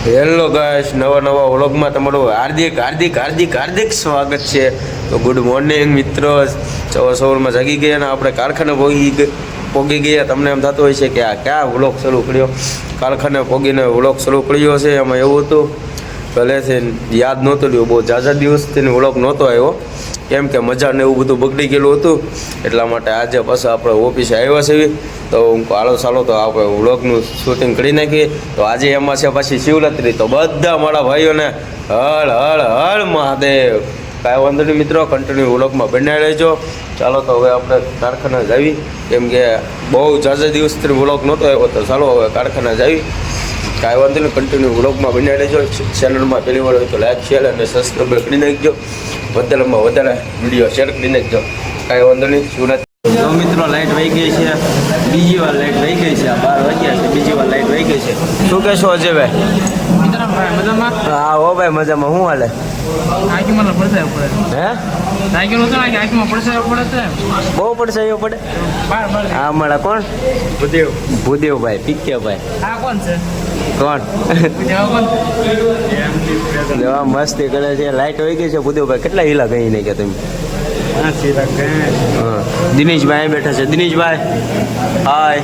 Hello guys, નવા વ્લોગમાં તમારું હાર્દિક સ્વાગત છે. તો ગુડ મોર્નિંગ મિત્રો. સવારમાં જાગી ગયા અને આપણે કારખાને પોગી ગયા. તમને એમ થતું હોય છે કે આ ક્યાં વ્લોગ શરૂ કર્યો. કારખાને પોગીને વ્લોગ શરૂ કર્યો છે. એમાં એવું હતું, પહેલેથી યાદ નહોતું રહ્યું, બહુ ઝાઝા દિવસથી વ્લોગ નહોતો આવ્યો, કેમ કે મજા ને એવું બધું બગડી ગયેલું હતું. એટલા માટે આજે પાછા આપણે ઓફિસે આવ્યા છીએ. તો હું ચાલો તો આપણે વ્લોગનું શૂટિંગ કરી નાખીએ. તો આજે એમાં છે પાછી શિવરાત્રિ. તો બધા મારા ભાઈઓને હળ હળ હળ મહાદેવ. કાંઈ વાંધો નહીં મિત્રો, કન્ટિન્યુ વ્લોગમાં બનાવી લેજો. ચાલો તો હવે આપણે કારખાને જાવી, કેમ કે બહુ ઝાઝા દિવસથી વ્લોગ નહોતો આવ્યો. તો ચાલો હવે કારખાને જાવી. કાંઈ વાંધો નહીં, કન્ટિન્યુ વ્લોગમાં બનાવી લેજો. ચેનલમાં પહેલી વાર હોય તો લાઈક શેર અને સબસ્ક્રાઈબ કરી નાખજો. વધારેમાં વધારે વિડીયો શેર કરી નાખજો. કાંઈ વાંધો નહીં. શિવરાત્રિ જો મિત્રો, લાઈટ વહી ગઈ છે. બીજી વાર લાઈટ વહી ગઈ છે. 12 વાગ્યા છે, બીજી વાર લાઈટ વહી ગઈ છે. શું કહેશો અજયભાઈ? હા હો ભાઈ, મજામાં. શું હાલે? બહુ પડશે એવું પડે. હા મળે. કોણ? ભૂદેવભાઈ પીકેભાઈ. કોણ? મસ્તી કરે છે. લાઈટ વહી ગઈ છે. ભૂદેવભાઈ કેટલા હિલા ગઈ નહીં કે તમે? દિનેશભાઈ બેઠા છે. દિનેશભાઈ હાય.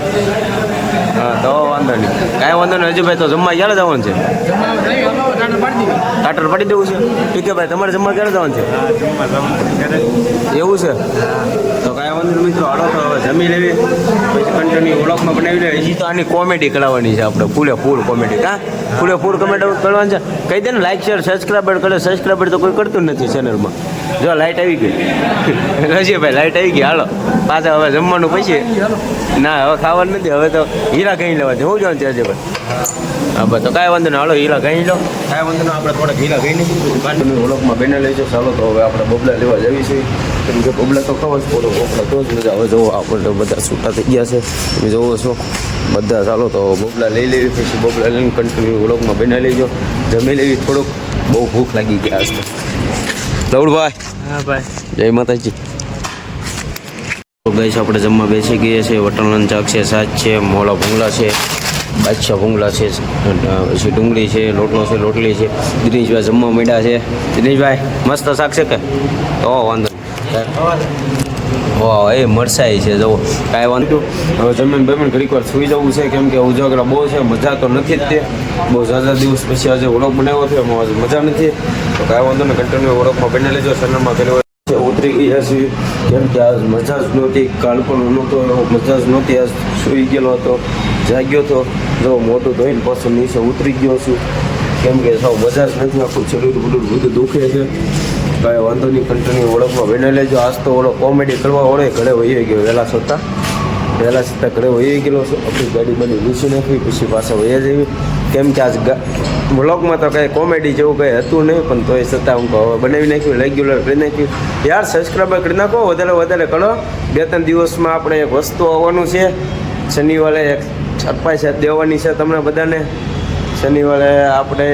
હા તો વાંધો નહીં, કાંઈ વાંધો નહીં. હજુ ભાઈ તો જમવા ક્યારે જવાનું છે? ટાટર પાડી દેવું છે. ઠીક છે ભાઈ, તમારે જમવા ક્યારે જવાનું છે? એવું છે તો કાંઈ વાંધો નહીં મિત્રો. હાલો તો હવે જમી લેવી, પછી કન્ટિન્યુ વ્લોગમાં બનાવી લે. હજી તો આની કોમેડી કરાવવાની છે આપણે, પૂરેપૂર કોમેડી. પૂરેપૂર કોમેડી કરવાની છે. કહી દે ને, લાઈક શેર સબસ્ક્રાઈબર કરે. સબસ્ક્રાઈબર તો કોઈ કરતું નથી ચેનલમાં. જો લાઈટ આવી ગઈ. રજીભાઈ લાઈટ આવી ગઈ. હાલો પાછા હવે જમવાનું પછી. ના હવે ખાવાનું નથી, હવે તો હીરા ગઈ લેવા છે. હું જોવાનું છે અજયભાઈ? હા બસ તો કાંઈ વાંધો નહીં. હાલો હીરા ગઈ લો. કાંઈ વાંધો નહીં, આપણે થોડાક હીરા ગઈ નહીં વ્લોગમાં બેને લઈશું. ચાલો તો હવે આપણે બબલા લેવા જવી છે. કેમ કે બબલા તો ખબર જ પડો, બબલા તો જ મજા. હવે જોવો આપણે બધા છૂટા થઈ ગયા છે, તમે જોવો છો બધા. ચાલો તો બબલા લઈ લેવી, પછી બબલા લઈને કન્ટિન્યુ વ્લોગમાં બેને લઈજો. જમી લેવી. થોડુંક બહુ ભૂખ લાગી ગયા આજ તો. લવડભાઈ. હા ભાઈ, જય માતાજી. તો ગઈશ આપણે જમવા બેસી ગયા છે. વટાણાનું શાક છે, છાશ છે, મોળા ભૂંગળા છે, બાદશાહ ભૂંગળા છે, પછી ડુંગળી છે, લોટનો છે, રોટલી છે. દિનેશભાઈ જમવા માંડ્યા છે. દિનેશભાઈ મસ્ત શાક છે કે? તો વાંધો વાહ, એ મરસાઈ છે. જવો કાંઈ વાંધો. હવે જમીન ઘડીક વાર સુઈ જવું છે, કેમ કે ઉજાગરા બહુ છે. મજા તો નથી જ તે. બહુ ઝાઝા દિવસ પછી આજે વ્લોગ બનાવ્યો છે, એમાં આજે મજા નથી. તો કાંઈ વાંધો ને, કન્ટિન્યુ વ્લોગમાં બની લેજો. ચેનલમાં પેલી ઉતરી ગયા છીએ, કેમ કે આજ મજા જ નહોતી. કાલ પણ નહોતો, મજા જ નહોતી. આજ સૂઈ ગયેલો હતો, જાગ્યો હતો. જો મોટું ધોઈને પાછું નીચે ઉતરી ગયો છું, કેમ કે સાવ મજા જ નથી. આખું શરીર બધું દુખે છે. કાંઈ વાંધો નહીં, કન્ટિન્યુ ઓળખમાં બની લેજો. આજ તો ઓળો કોમેડી કરવા ઓળે ઘરે વહી ગયો. વહેલા છતાં ઘરે વહી ગયેલો છું. આપણી ગાડી બની લૂસી નાખવી, પછી પાછા વહી જવી. કેમ કે આજ વ્લોગમાં તો કાંઈ કોમેડી જેવું કંઈ હતું નહીં, પણ તોય છતાં હું હવે બનાવી નાખ્યું, રેગ્યુલર કરી નાખ્યું. યાર સબસ્ક્રાઈબર કરી નાખો, વધારે કરો. 2-3 દિવસમાં આપણે એક વસ્તુ આવવાનું છે. શનિવારે એક છપાઈ દેવાની છે તમને બધાને. શનિવારે આપણે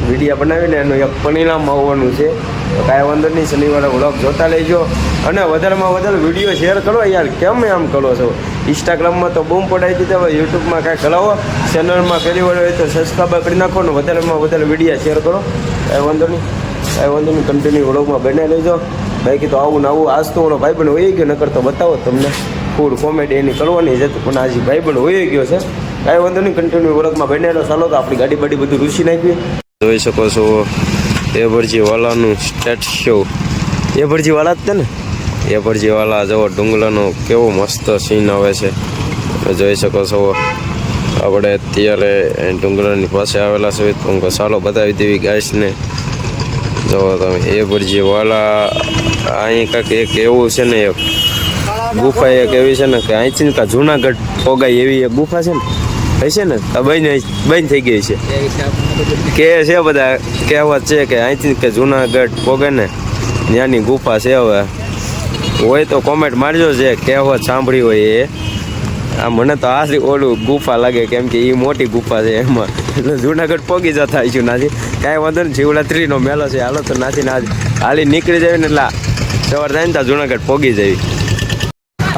વિડીયો બનાવીને એનું એક પરિણામ આવવાનું છે. તો કાંઈ વાંધો નહીં, શનિવારે વ્લોગ જોતા લેજો. અને વધારેમાં વધારે વિડીયો શેર કરો યાર. કેમ આમ કરો છો? ઇન્સ્ટાગ્રામમાં તો બૂમ પડાવી દીધા હોય, યુટ્યુબમાં કાંઈ કરાવો. ચેનલમાં પહેલી વાર હોય તો સબસ્ક્રાઈબ કરી નાખો ને વધારેમાં વધારે વિડીયો શેર કરો. કાંઈ વાંધો નહીં, કન્ટિન્યુ વ્લોગમાં બનાવી લેજો. બાકી તો આવું ને આવું. આજ તો ઓલો ભાઈબંધ હોઈ ગયો, નકર તો બતાવો તમને. ફૂલ કોમેડી એની કરવાની જ હતી, પણ આજે ભાઈબંધ હોઈ ગયો છે. કાંઈ વાંધો નહીં, કન્ટિન્યુ વ્લોગમાં બનેલો. ચાલો તો આપણી ગાડી બધું રૂસી નાખવી. જોઈ શકો છો એભરજી વાલાનું સ્ટેચ્યુ. એભરજી વાલા જ છે ને? એભરજી વાલા જવો ડુંગળાનો કેવો મસ્ત સીન આવે છે. જોઈ શકો છો આપણે અત્યારે ડુંગળાની પાસે આવેલા છે. તો ચાલો બતાવી દેવી ગાઈસને. જુઓ તમે એભરજી વાલા. અહીં કાંઈક એક એવું છે ને, એક ગુફા એક એવી છે ને કે અહીંથી ને જુનાગઢ પોગાય એવી એક ગુફા છે ને, હશે ને? બંધ થઈ ગઈ છે કે છે બધા કહેવત છે કે અહીંથી કે જુનાગઢ પોગે ને ત્યાંની ગુફા છે. હવે હોય તો કોમેન્ટ મારજો જે કહેવત સાંભળી હોય એ. આ મને તો આ ઓલું ગુફા લાગે, કેમ કે એ મોટી ગુફા છે. એમાં એટલે જુનાગઢ પોગી જતા આવીશું નાથી. કાંઈ વાંધો નહીં, શિવરાત્રિનો મેળો છે. હાલો તો નાથી હાલી નીકળી જાય ને, એટલે સવાર થાય ને ત્યાં જુનાગઢ પોગી જાય.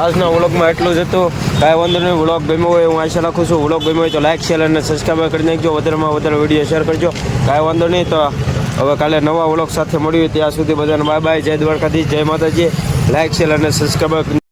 આજના વ્લોગમાં એટલું જ હતું. કાંઈ વાંધો નહીં. વ્લોગ ગમ્યો હોય હું આશા રાખું છું. વ્લોગ ગમ્યો હોય તો લાઈક શેર અને સબસ્ક્રાઈબ કરી નાખજો. વધારેમાં વધારે વિડીયો શેર કરજો. કાંઈ વાંધો નહીં. તો હવે કાલે નવા વ્લોગ સાથે મળ્યું. ત્યાં સુધી બધાને બાય બાય. જય દ્વારકાધીશ, જય માતાજી. લાઈક શેર અને સબસ્ક્રાઈબ